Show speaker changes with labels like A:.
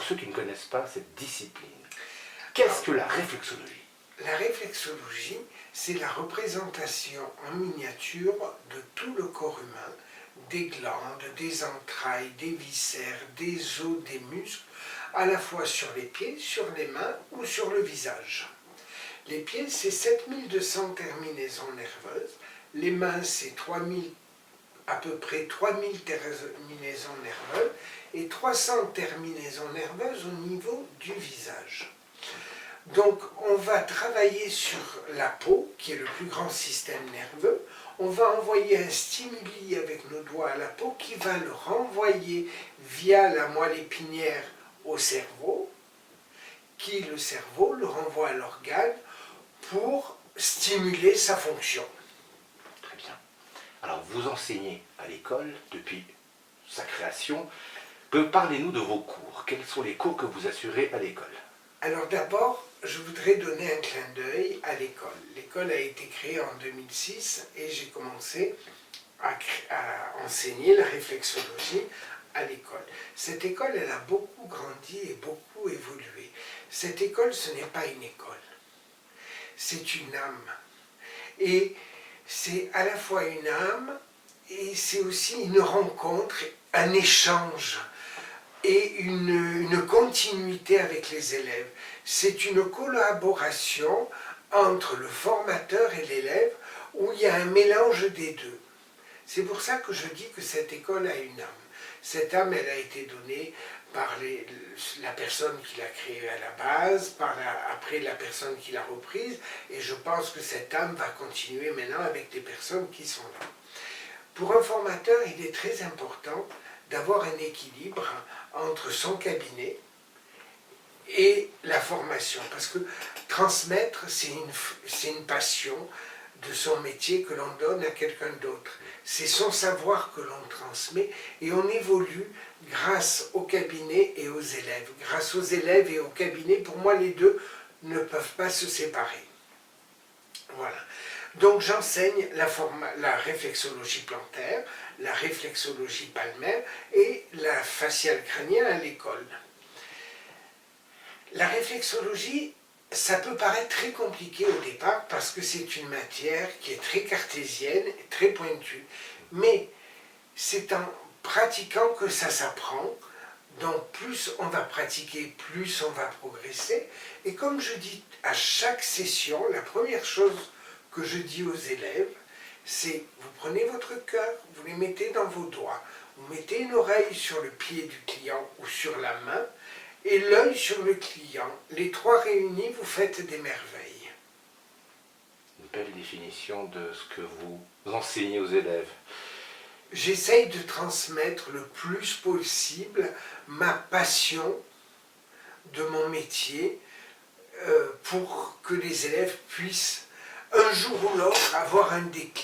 A: pour ceux qui ne connaissent pas cette discipline. Qu'est-ce que la réflexologie?
B: La réflexologie, c'est la représentation en miniature de tout le corps humain, des glandes, des entrailles, des viscères, des os, des muscles, à la fois sur les pieds, sur les mains ou sur le visage. Les pieds, c'est 7200 terminaisons nerveuses. Les mains, c'est à peu près 3000 terminaisons nerveuses et 300 terminaisons nerveuses au niveau du visage. Donc on va travailler sur la peau, qui est le plus grand système nerveux. On va envoyer un stimuli avec nos doigts à la peau qui va le renvoyer via la moelle épinière au cerveau, qui, le cerveau, le renvoie à l'organe pour stimuler sa fonction.
A: Très bien. Alors, vous enseignez à l'école depuis sa création. Parlez-nous de vos cours. Quels sont les cours que vous assurez à l'école?
B: Alors d'abord, je voudrais donner un clin d'œil à l'école. L'école a été créée en 2006 et j'ai commencé à enseigner la réflexologie à l'école. Cette école, elle a beaucoup grandi et beaucoup évolué. Cette école, ce n'est pas une école. C'est une âme. Et c'est à la fois une âme et c'est aussi une rencontre, un échange et une continuité avec les élèves. C'est une collaboration entre le formateur et l'élève où il y a un mélange des deux. C'est pour ça que je dis que cette école a une âme. Cette âme, elle a été donnée par la personne qui l'a créée à la base, après la personne qui l'a reprise, et je pense que cette âme va continuer maintenant avec les personnes qui sont là. Pour un formateur, il est très important d'avoir un équilibre entre son cabinet et la formation, parce que transmettre, c'est une passion de son métier que l'on donne à quelqu'un d'autre. C'est son savoir que l'on transmet et on évolue grâce au cabinet et aux élèves. Grâce aux élèves et au cabinet, pour moi, les deux ne peuvent pas se séparer. Voilà. Donc j'enseigne la réflexologie plantaire, la réflexologie palmaire et la faciale crânienne à l'école. La réflexologie, ça peut paraître très compliqué au départ parce que c'est une matière qui est très cartésienne, très pointue. Mais c'est en pratiquant que ça s'apprend. Donc plus on va pratiquer, plus on va progresser. Et comme je dis à chaque session, la première chose que je dis aux élèves, c'est vous prenez votre cœur, vous les mettez dans vos doigts, vous mettez une oreille sur le pied du client ou sur la main, et l'œil sur le client. Les trois réunis, vous faites des merveilles.
A: Une belle définition de ce que vous enseignez aux élèves.
B: J'essaye de transmettre le plus possible ma passion de mon métier pour que les élèves puissent un jour ou l'autre avoir un déclic.